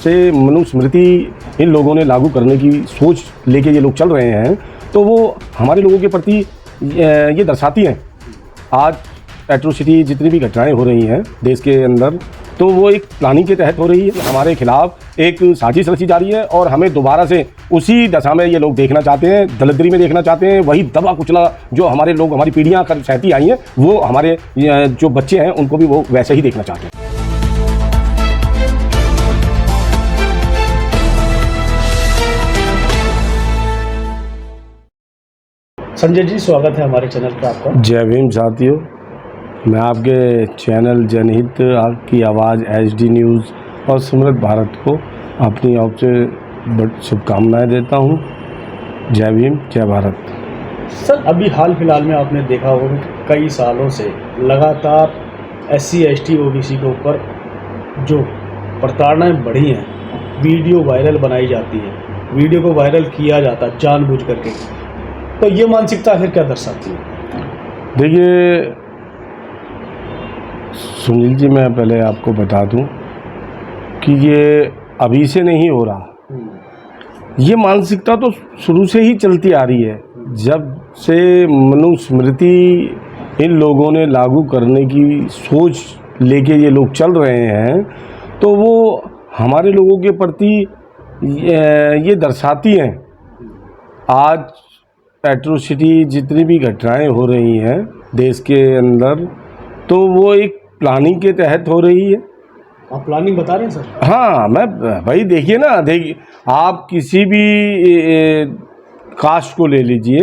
से मनुस्मृति इन लोगों ने लागू करने की सोच लेके ये लोग चल रहे हैं, तो वो हमारे लोगों के प्रति ये दर्शाती हैं। आज एट्रोसिटी जितनी भी घटनाएं हो रही हैं देश के अंदर, तो वो एक प्लानिंग के तहत हो रही है। हमारे खिलाफ एक साजिश रची जा रही है और हमें दोबारा से उसी दशा में ये लोग देखना चाहते हैं, दलिद्री में देखना चाहते हैं। वही दबा कुचला जो हमारे लोग, हमारी पीढ़ियाँ सहती आई हैं, वो हमारे जो बच्चे हैं उनको भी वो वैसे ही देखना चाहते हैं। संजय जी, स्वागत है हमारे चैनल पर आपका। जय भीम साथियों, मैं आपके चैनल जनहित की आवाज़ HD न्यूज़ और समृद्ध भारत को अपनी ओर से शुभकामनाएं देता हूं। जय भीम, जय भारत। सर, अभी हाल फिलहाल में आपने देखा होगा कि कई सालों से लगातार SC ST OBC के ऊपर जो प्रताड़नाएं बढ़ी हैं, वीडियो वायरल बनाई जाती है, वीडियो को वायरल किया जाता है जानबूझ करके, तो ये मानसिकता आखिर क्या दर्शाती है? देखिए सुनील जी, मैं पहले आपको बता दूं कि ये अभी से नहीं हो रहा। ये मानसिकता तो शुरू से ही चलती आ रही है। जब से मनुस्मृति इन लोगों ने लागू करने की सोच लेके ये लोग चल रहे हैं, तो वो हमारे लोगों के प्रति ये दर्शाती हैं। आज एट्रोसिटी जितनी भी घटनाएं हो रही हैं देश के अंदर, तो वो एक प्लानिंग के तहत हो रही है। आप प्लानिंग बता रहे हैं सर? हाँ, मैं भाई देखिए ना, देखिए आप किसी भी कास्ट को ले लीजिए,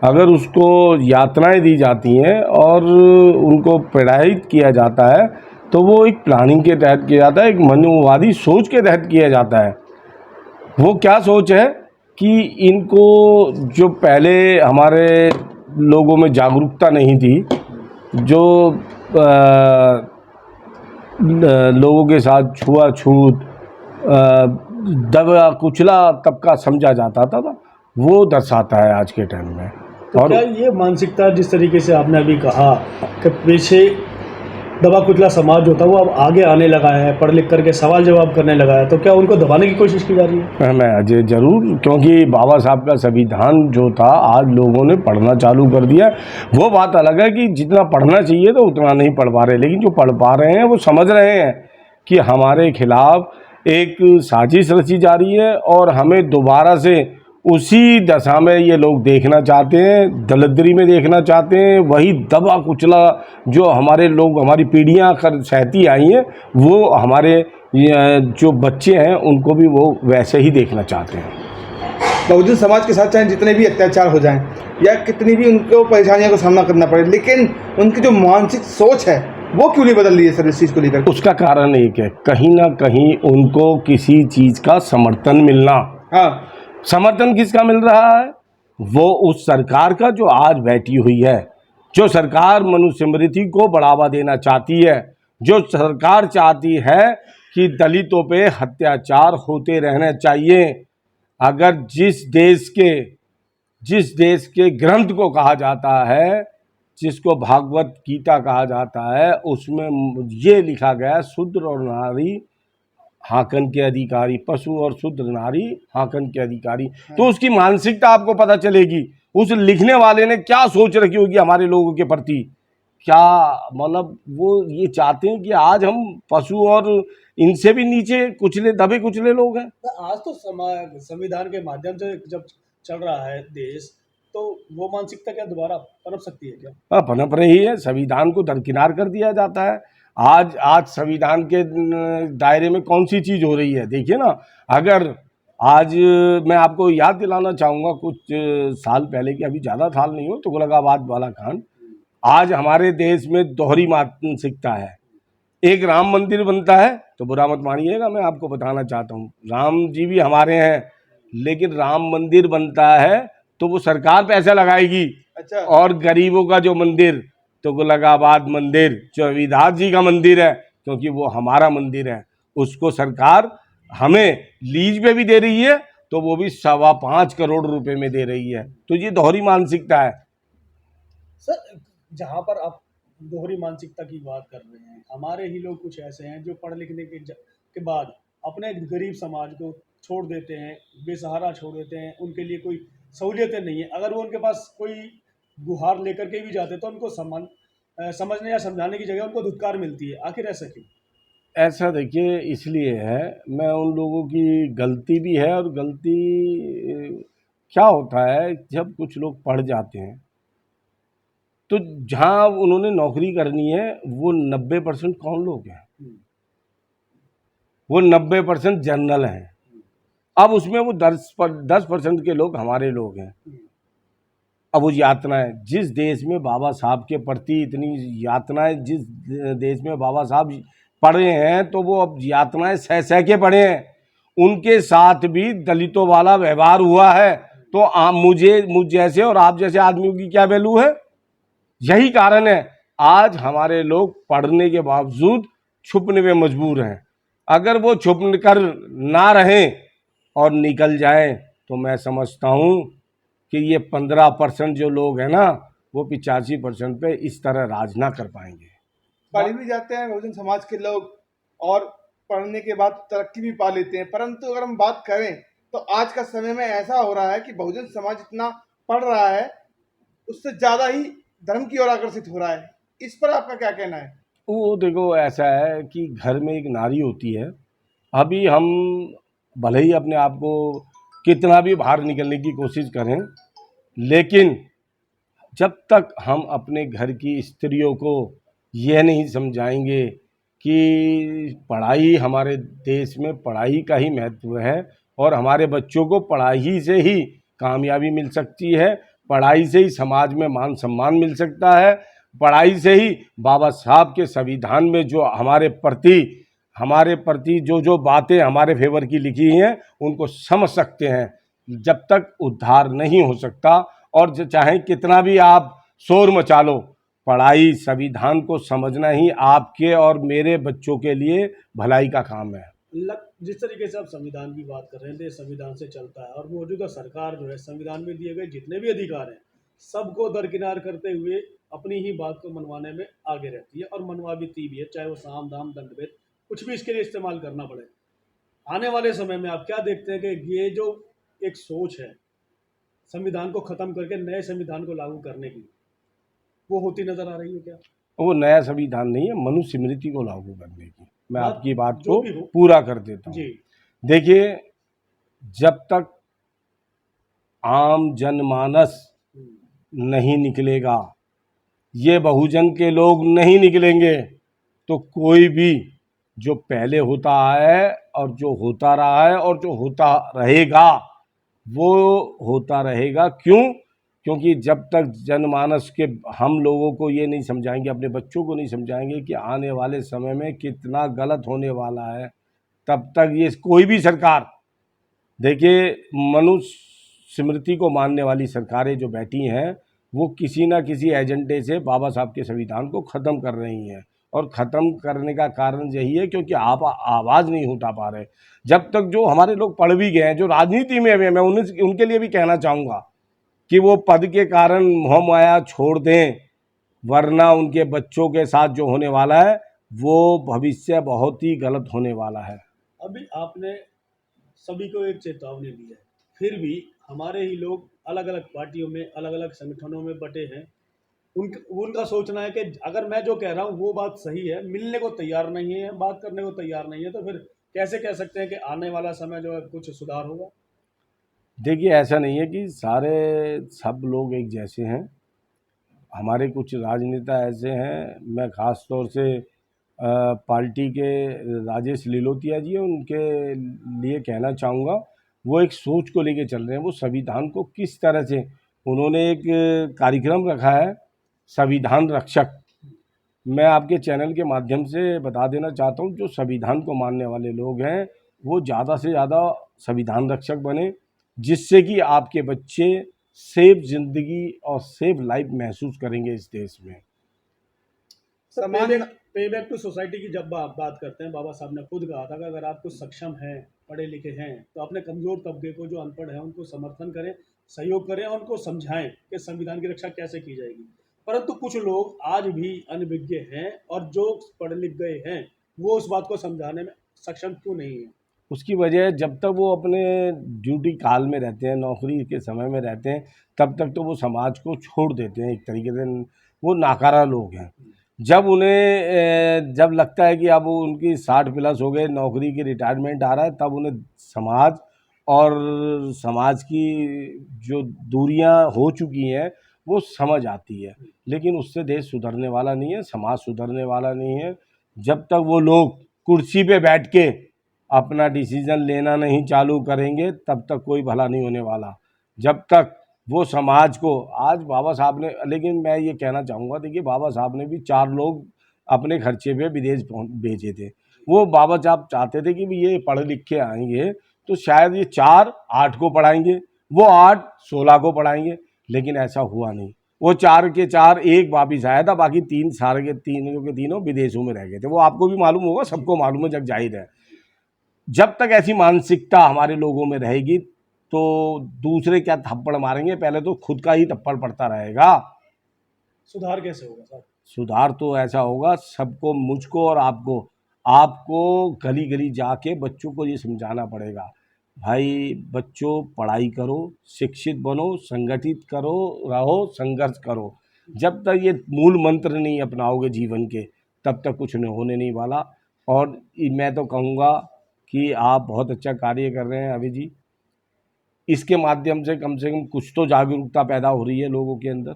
अगर उसको यातनाएं दी जाती हैं और उनको पीड़ित किया जाता है, तो वो एक प्लानिंग के तहत किया जाता है, एक मनुवादी सोच के तहत किया जाता है। वो क्या सोच है कि इनको, जो पहले हमारे लोगों में जागरूकता नहीं थी, जो लोगों के साथ छुआछूत, दबा कुचला तबका समझा जाता था, वो दर्शाता है आज के टाइम में। तो और क्या ये मानसिकता, जिस तरीके से आपने अभी कहा कि पीछे दबा कुचला समाज होता है, वो अब आगे आने लगा है, पढ़ लिख करके सवाल जवाब करने लगा है, तो क्या उनको दबाने की कोशिश की जा रही है? मैं अजय जरूर, क्योंकि बाबा साहब का संविधान जो था, आज लोगों ने पढ़ना चालू कर दिया। वो बात अलग है कि जितना पढ़ना चाहिए तो उतना नहीं पढ़ पा रहे, लेकिन जो पढ़ पा रहे हैं वो समझ रहे हैं कि हमारे खिलाफ एक साजिश रची जा रही है और हमें दोबारा से उसी दशा में ये लोग देखना चाहते हैं, दलिद्री में देखना चाहते हैं। वही दबा कुचला जो हमारे लोग, हमारी पीढ़ियाँ सहती आई हैं, वो हमारे जो बच्चे हैं उनको भी वो वैसे ही देखना चाहते हैं। बहुजन समाज के साथ चाहे जितने भी अत्याचार हो जाएं या कितनी भी उनको परेशानियों का सामना करना पड़े, लेकिन उनकी जो मानसिक सोच है वो क्यों नहीं बदल रही है सर इस चीज़ को लेकर? उसका कारण एक है, कहीं ना कहीं उनको किसी चीज़ का समर्थन मिलना। हाँ, समर्थन किसका मिल रहा है? वो उस सरकार का जो आज बैठी हुई है, जो सरकार मनुस्मृति को बढ़ावा देना चाहती है, जो सरकार चाहती है कि दलितों पे अत्याचार होते रहना चाहिए। अगर जिस देश के ग्रंथ को कहा जाता है, जिसको भागवत गीता कहा जाता है, उसमें ये लिखा गया, शूद्र और नारी हाकन के अधिकारी, पशु और शूद्र नारी हाकन के अधिकारी। तो उसकी मानसिकता आपको पता चलेगी, उस लिखने वाले ने क्या सोच रखी होगी हमारे लोगों के प्रति। क्या मतलब वो ये चाहते हैं कि आज हम पशु और इनसे भी नीचे कुचले, दबे कुचले लोग हैं। आज तो संविधान के माध्यम से जब चल रहा है देश, तो वो मानसिकता क्या दोबारा पनप सकती है क्या? हाँ, पनप रही है। संविधान को दरकिनार कर दिया जाता है। आज संविधान के दायरे में कौन सी चीज़ हो रही है, देखिए ना। अगर आज मैं आपको याद दिलाना चाहूँगा, कुछ साल पहले की, अभी ज़्यादा साल नहीं हो, तुगलकाबाद वाला कांड। आज हमारे देश में दोहरी मानसिकता है। एक राम मंदिर बनता है, तो बुरा मत मानिएगा, मैं आपको बताना चाहता हूँ, राम जी भी हमारे हैं, लेकिन राम मंदिर बनता है तो वो सरकार पैसा लगाएगी। अच्छा। और गरीबों का जो मंदिर, तुगलकाबाद मंदिर जो रविदास जी का मंदिर है, क्योंकि वो हमारा मंदिर है, उसको सरकार हमें लीज पे भी दे रही है, तो वो भी 5.25 करोड़ रुपए में दे रही है। तो ये दोहरी मानसिकता है। सर, जहाँ पर आप दोहरी मानसिकता की बात कर रहे हैं, हमारे ही लोग कुछ ऐसे हैं जो पढ़ लिखने के बाद अपने गरीब समाज को छोड़ देते हैं, बेसहारा छोड़ देते हैं, उनके लिए कोई सहूलियतें नहीं है। अगर वो उनके पास कोई गुहार लेकर के भी जाते तो उनको समझने या समझाने की जगह उनको धुतकार मिलती है। आखिर ऐसा क्यों? ऐसा देखिए इसलिए है, मैं उन लोगों की गलती भी है, और गलती क्या होता है, जब कुछ लोग पढ़ जाते हैं तो जहाँ उन्होंने नौकरी करनी है वो 90% कौन लोग हैं, वो 90% जनरल हैं। अब उसमें वो 10% के लोग हमारे लोग हैं। अब वो यातनाएं, जिस देश में बाबा साहब के प्रति इतनी यातनाएं, जिस देश में बाबा साहब पढ़े हैं, तो वो अब यातनाएं सह सह के पढ़े हैं। उनके साथ भी दलितों वाला व्यवहार हुआ है, तो मुझ जैसे और आप जैसे आदमियों की क्या वैल्यू है? यही कारण है आज हमारे लोग पढ़ने के बावजूद छुपने में मजबूर हैं। अगर वो छुप कर ना रहें और निकल जाएं, तो मैं समझता हूँ कि ये 15% जो लोग हैं ना, वो 85% पे इस तरह राज ना कर पाएंगे। पढ़ भी जाते हैं बहुजन समाज के लोग और पढ़ने के बाद तरक्की भी पा लेते हैं, परंतु अगर हम बात करें तो आज का समय में ऐसा हो रहा है कि बहुजन समाज इतना पढ़ रहा है, उससे ज़्यादा ही धर्म की ओर आकर्षित हो रहा है। इस पर आपका क्या कहना है? वो देखो, ऐसा है कि घर में एक नारी होती है। अभी हम भले ही अपने आप को कितना भी बाहर निकलने की कोशिश करें, लेकिन जब तक हम अपने घर की स्त्रियों को यह नहीं समझाएंगे कि पढ़ाई, हमारे देश में पढ़ाई का ही महत्व है, और हमारे बच्चों को पढ़ाई से ही कामयाबी मिल सकती है, पढ़ाई से ही समाज में मान सम्मान मिल सकता है, पढ़ाई से ही बाबा साहब के संविधान में जो हमारे प्रति जो जो बातें हमारे फेवर की लिखी हैं उनको समझ सकते हैं। जब तक उद्धार नहीं हो सकता, और चाहे कितना भी आप शोर मचा लो, पढ़ाई, संविधान को समझना ही आपके और मेरे बच्चों के लिए भलाई का काम है। जिस तरीके से आप संविधान की बात कर रहे हैं, देश संविधान से चलता है और मौजूदा सरकार जो है संविधान में दिए गए जितने भी अधिकार हैं सबको दरकिनार करते हुए अपनी ही बात को मनवाने में आगे रहती है और मनवाती भी है, चाहे वो साम दाम दंड भेद कुछ भी इसके लिए इस्तेमाल करना पड़े। आने वाले समय में आप क्या देखते हैं कि ये जो एक सोच है संविधान को खत्म करके नए संविधान को लागू करने की, वो होती नजर आ रही है क्या? वो नया संविधान नहीं है, मनुस्मृति को लागू करने की। मैं बात आपकी बात जो को भी हो पूरा कर देता हूँ। जी। देखिए, जब तक आम जनमानस नहीं निकलेगा, ये बहुजन के लोग नहीं निकलेंगे, तो कोई भी जो पहले होता है और जो होता रहा है और जो होता रहेगा, वो होता रहेगा। क्यों? क्योंकि जब तक जनमानस के हम लोगों को ये नहीं समझाएंगे, अपने बच्चों को नहीं समझाएंगे कि आने वाले समय में कितना गलत होने वाला है, तब तक ये कोई भी सरकार, देखिए, मनुस्मृति को मानने वाली सरकारें जो बैठी हैं, वो किसी ना किसी एजेंडे से बाबा साहब के संविधान को ख़त्म कर रही हैं। और ख़त्म करने का कारण यही है क्योंकि आप आवाज़ नहीं उठा पा रहे। जब तक जो हमारे लोग पढ़ भी गए हैं, जो राजनीति में भी, मैं उनके लिए भी कहना चाहूँगा कि वो पद के कारण मोह माया छोड़ दें, वरना उनके बच्चों के साथ जो होने वाला है वो भविष्य बहुत ही गलत होने वाला है। अभी आपने सभी को एक चेतावनी दी है, फिर भी हमारे ही लोग अलग अलग पार्टियों में अलग अलग संगठनों में बटे हैं। उनका सोचना है कि अगर मैं जो कह रहा हूँ वो बात सही है, मिलने को तैयार नहीं है, बात करने को तैयार नहीं है, तो फिर कैसे कह सकते हैं कि आने वाला समय जो है कुछ सुधार होगा? देखिए, ऐसा नहीं है कि सब लोग एक जैसे हैं। हमारे कुछ राजनेता ऐसे हैं, मैं ख़ास तौर से पार्टी के राजेश लिलोतिया जी हैं, उनके लिए कहना चाहूँगा। वो एक सोच को लेके चल रहे हैं। वो संविधान को किस तरह से, उन्होंने एक कार्यक्रम रखा है, संविधान रक्षक। मैं आपके चैनल के माध्यम से बता देना चाहता हूँ, जो संविधान को मानने वाले लोग हैं वो ज़्यादा से ज़्यादा संविधान रक्षक बने, जिससे कि आपके बच्चे सेफ ज़िंदगी और सेफ लाइफ महसूस करेंगे इस देश में। सर, पे बैक टू सोसाइटी की जब आप बात करते हैं, बाबा साहब ने खुद कहा था कि अगर आप कुछ सक्षम हैं, पढ़े लिखे हैं, तो अपने कमज़ोर तबके को, जो अनपढ़ है, उनको समर्थन करें, सहयोग करें और उनको समझाएं कि संविधान की रक्षा कैसे की जाएगी। परंतु कुछ लोग आज भी अनभिज्ञ हैं और जो पढ़ लिख गए हैं वो उस बात को समझाने में सक्षम क्यों नहीं है? उसकी वजह जब तक वो अपने ड्यूटी काल में रहते हैं, नौकरी के समय में रहते हैं, तब तक तो वो समाज को छोड़ देते हैं। एक तरीके से वो नाकारा लोग हैं। जब उन्हें जब लगता है कि अब वो उनकी 60 प्लस हो गए, नौकरी की रिटायरमेंट आ रहा है, तब उन्हें समाज और समाज की जो दूरियां हो चुकी हैं वो समझ आती है। लेकिन उससे देश सुधरने वाला नहीं है, समाज सुधरने वाला नहीं है। जब तक वो लोग कुर्सी पे बैठ के अपना डिसीजन लेना नहीं चालू करेंगे, तब तक कोई भला नहीं होने वाला। जब तक वो समाज को, आज बाबा साहब ने, लेकिन मैं ये कहना चाहूँगा, देखिए बाबा साहब ने भी 4 लोग अपने खर्चे पे विदेश भेजे थे। वो बाबा साहब चाहते थे कि भी ये पढ़ लिख के आएंगे तो शायद ये 4 8 को पढ़ाएंगे, वो 8 16 को पढ़ाएंगे, लेकिन ऐसा हुआ नहीं। वो 4 के 4 एक वापिस आया था, बाकी 3 सारे के तीनों के तीनों विदेशों में रह गए थे। वो आपको भी मालूम होगा, सबको मालूम है, जग जाहिर है। जब तक ऐसी मानसिकता हमारे लोगों में रहेगी तो दूसरे क्या थप्पड़ मारेंगे, पहले तो खुद का ही थप्पड़ पड़ता रहेगा। सुधार कैसे होगा सर? सुधार तो ऐसा होगा, सबको, मुझको और आपको गली गली जाके बच्चों को ये समझाना पड़ेगा, भाई बच्चों पढ़ाई करो, शिक्षित बनो, संगठित करो, रहो, संघर्ष करो। जब तक ये मूल मंत्र नहीं अपनाओगे जीवन के, तब तक कुछ नहीं होने नहीं वाला। और मैं तो कहूँगा कि आप बहुत अच्छा कार्य कर रहे हैं अभी जी। इसके माध्यम से कम कुछ तो जागरूकता पैदा हो रही है लोगों के अंदर।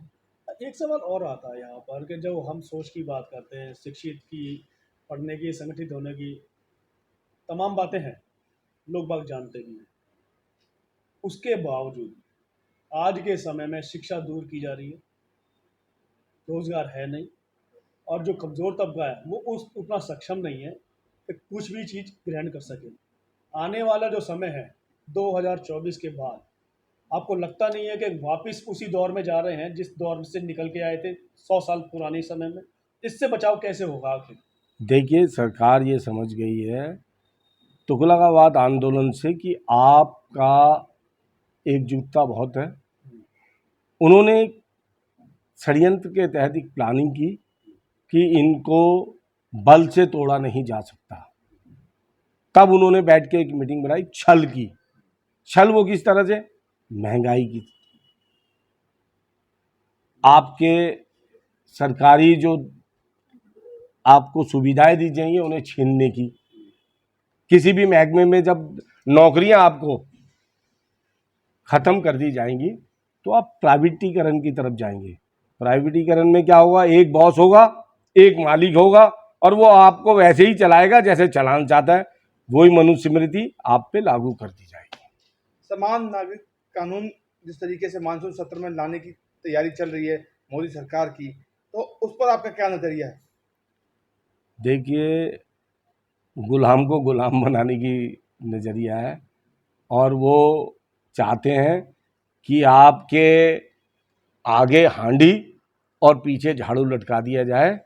एक सवाल और आता है यहाँ पर कि जब हम सोच की बात करते हैं, शिक्षित की, पढ़ने की, संगठित होने की, तमाम बातें हैं, लोग बाग जानते भी हैं, उसके बावजूद आज के समय में शिक्षा दूर की जा रही है, रोजगार है नहीं, और जो कमज़ोर तबका है वो उतना सक्षम नहीं है कि कुछ भी चीज़ ग्रहण कर सके। आने वाला जो समय है 2024 के बाद, आपको लगता नहीं है कि वापस उसी दौर में जा रहे हैं जिस दौर से निकल के आए थे 100 साल पुराने समय में? इससे बचाव कैसे होगा आखिर? देखिए, सरकार ये समझ गई है तुगलकाबाद आंदोलन से कि आपका एकजुटता बहुत है। उन्होंने षड्यंत्र के तहत एक प्लानिंग की कि इनको बल से तोड़ा नहीं जा सकता। तब उन्होंने बैठ के एक मीटिंग बनाई, छल की। छल वो किस तरह से? महंगाई की, आपके सरकारी जो आपको सुविधाएं दी जाएंगी उन्हें छीनने की। किसी भी महकमे में जब नौकरियां आपको खत्म कर दी जाएंगी तो आप प्राइवेटीकरण की तरफ जाएंगे। प्राइवेटीकरण में क्या होगा? एक बॉस होगा, एक मालिक होगा, और वो आपको वैसे ही चलाएगा जैसे चलाना चाहता है। वही मनुस्मृति आप पे लागू कर दी जाएगी। समान नागरिक कानून जिस तरीके से मानसून सत्र में लाने की तैयारी चल रही है मोदी सरकार की, तो उस पर आपका क्या नजरिया है? देखिए, गुलाम को गुलाम बनाने की नज़रिया है, और वो चाहते हैं कि आपके आगे हांडी और पीछे झाड़ू लटका दिया जाए।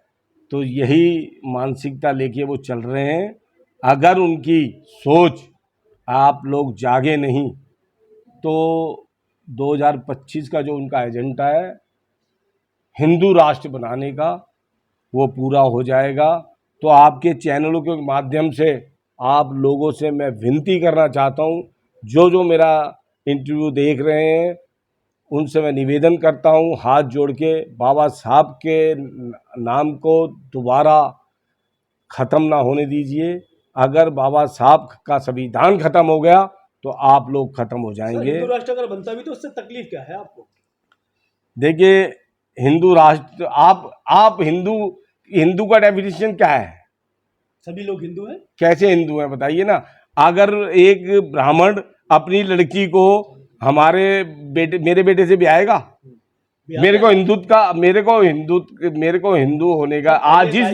तो यही मानसिकता लेके वो चल रहे हैं। अगर उनकी सोच आप लोग जागे नहीं तो 2025 का जो उनका एजेंडा है हिंदू राष्ट्र बनाने का, वो पूरा हो जाएगा। तो आपके चैनलों के माध्यम से आप लोगों से मैं विनती करना चाहता हूँ, जो मेरा इंटरव्यू देख रहे हैं उनसे मैं निवेदन करता हूँ, हाथ जोड़ के, बाबा साहब के नाम को दोबारा ख़त्म ना होने दीजिए। अगर बाबा साहब का संविधान ख़त्म हो गया तो आप लोग ख़त्म हो जाएंगे। हिंदू राष्ट्र अगर बनता भी तो उससे तकलीफ क्या है आपको? देखिए, हिंदू राष्ट्र, आप हिंदू का डेफिनेशन क्या है? सभी लोग हिंदू हैं? कैसे हिंदू हैं बताइए ना। अगर एक ब्राह्मण अपनी लड़की को मेरे बेटे से ब्याहेगा, मेरे को हिंदू होने का, आज जिस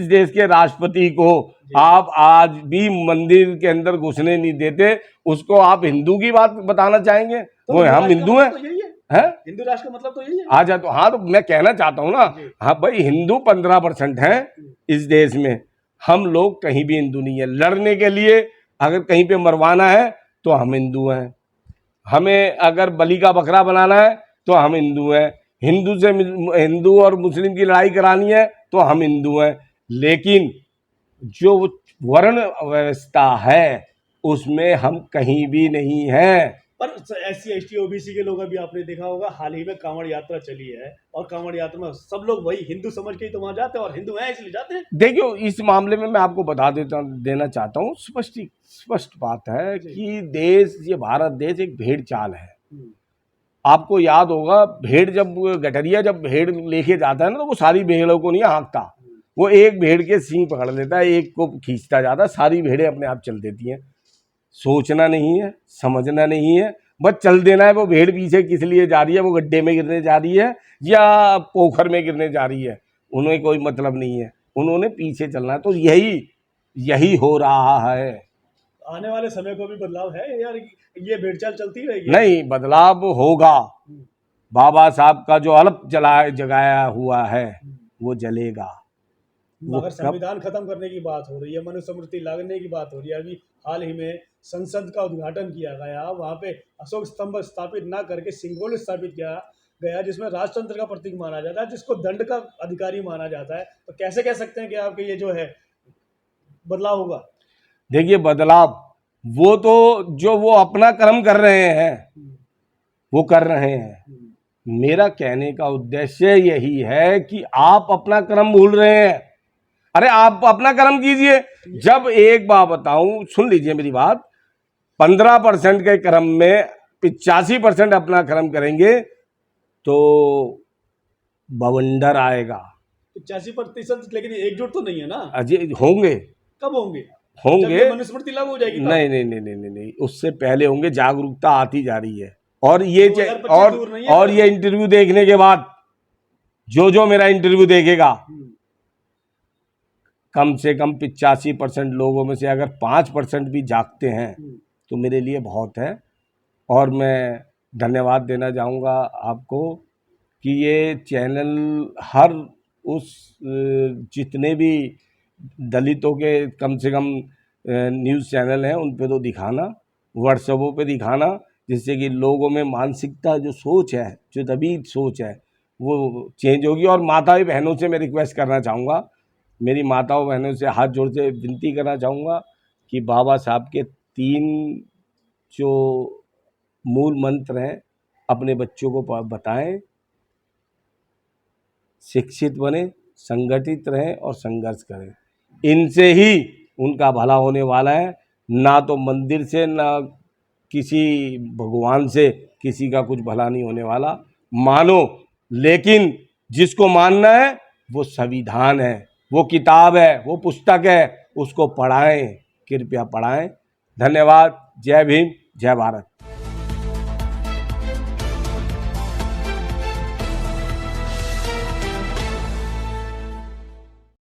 देश के राष्ट्रपति को आप आज भी मंदिर के अंदर घुसने नहीं देते, उसको आप हिंदू की बात बताना चाहेंगे? तो वो हम हिंदू हैं? हिंदू राष्ट्र का मतलब तो यही है। अच्छा, तो हाँ, तो मैं कहना चाहता हूँ ना, हाँ भाई, हिंदू 15% हैं इस देश में। हम लोग कहीं भी हिंदू नहीं है। लड़ने के लिए अगर कहीं पे मरवाना है तो हम हिंदू हैं। हमें अगर बलि का बकरा बनाना है तो हम हिंदू हैं। हिंदू और मुस्लिम की लड़ाई करानी है तो हम हिंदू हैं। लेकिन जो वर्ण व्यवस्था है उसमें हम कहीं भी नहीं हैं। पर SC ST OBC के लोग, अभी आपने देखा होगा हाल ही में कांवड़ यात्रा चली है, और कांवड़ यात्रा में सब लोग वही हिंदू समझ के ही तो वहां जाते हैं, और हिंदू हैं इसलिए जाते हैं। देखियो, इस मामले में मैं आपको देना चाहता हूँ, स्पष्ट बात है कि देश, ये भारत देश एक भेड़ चाल है। आपको याद होगा, भेड़ जब गठरिया जब भेड़ लेके जाता है ना, तो वो सारी भेड़ों को नहीं हाँकता, वो एक भेड़ के सींग पकड़ लेता है, एक को खींचता जाता है, सारी भेड़ें अपने आप चल देती हैं। सोचना नहीं है, समझना नहीं है, बस चल देना है। वो भेड़ पीछे किस लिए जा रही है, वो गड्ढे में गिरने जा रही है या पोखर में गिरने जा रही है, उन्हें कोई मतलब नहीं है, उन्होंने पीछे चलना है। तो यही हो रहा है। आने वाले समय को भी बदलाव है यार, ये भेड़चाल चलती रहेगी? नहीं, बदलाव होगा। बाबा साहब का जो अल्प जगाया हुआ है वो जलेगा। अगर संविधान खत्म करने की बात हो रही है, मनुस्मृति लागने की बात हो रही है, अभी हाल ही में संसद का उद्घाटन किया गया, वहां पे अशोक स्तंभ स्थापित ना करके सिंगोल स्थापित किया गया, जिसमें राजतंत्र का प्रतीक माना जाता है, जिसको दंड का अधिकारी माना जाता है, तो कैसे कह सकते हैं कि आपके ये जो है बदलाव होगा? देखिए, बदलाव वो तो जो वो अपना कर्म कर रहे हैं वो कर रहे हैं। मेरा कहने का उद्देश्य यही है कि आप अपना कर्म भूल रहे हैं। अरे आप अपना कर्म कीजिए। जब, एक बात बताऊं, सुन लीजिए मेरी बात, 15% के कर्म में 85% अपना कर्म करेंगे तो बवंडर आएगा। 85%, लेकिन एकजुट तो नहीं है ना? अजय होंगे। कब होंगे? होंगे, जब मनुस्मृति लागू हो जाएगी? नहीं नहीं नहीं नहीं नहीं नहीं, उससे पहले होंगे। जागरूकता आती जा रही है। और ये और ये इंटरव्यू देखने के बाद जो मेरा इंटरव्यू देखेगा, कम से कम 85% लोगों में से अगर 5% भी जागते हैं तो मेरे लिए बहुत है। और मैं धन्यवाद देना चाहूँगा आपको कि ये चैनल हर उस जितने भी दलितों के कम से कम न्यूज़ चैनल हैं उन पे तो दिखाना, व्हाट्सएपों पे दिखाना, जिससे कि लोगों में मानसिकता, जो सोच है, जो दबी सोच है, वो चेंज होगी। और माताएं बहनों से मैं रिक्वेस्ट करना चाहूँगा, मेरी माताओं बहनों से हाथ जोड़ के विनती करना चाहूँगा कि बाबा साहब के 3 जो मूल मंत्र हैं अपने बच्चों को बताएं, शिक्षित बने, संगठित रहें और संघर्ष करें। इनसे ही उनका भला होने वाला है, ना तो मंदिर से, ना किसी भगवान से किसी का कुछ भला नहीं होने वाला। मानो, लेकिन जिसको मानना है वो संविधान है, वो किताब है, वो पुस्तक है, उसको पढ़ाएं, कृपया पढ़ाएं। धन्यवाद। जय भीम, जय भारत।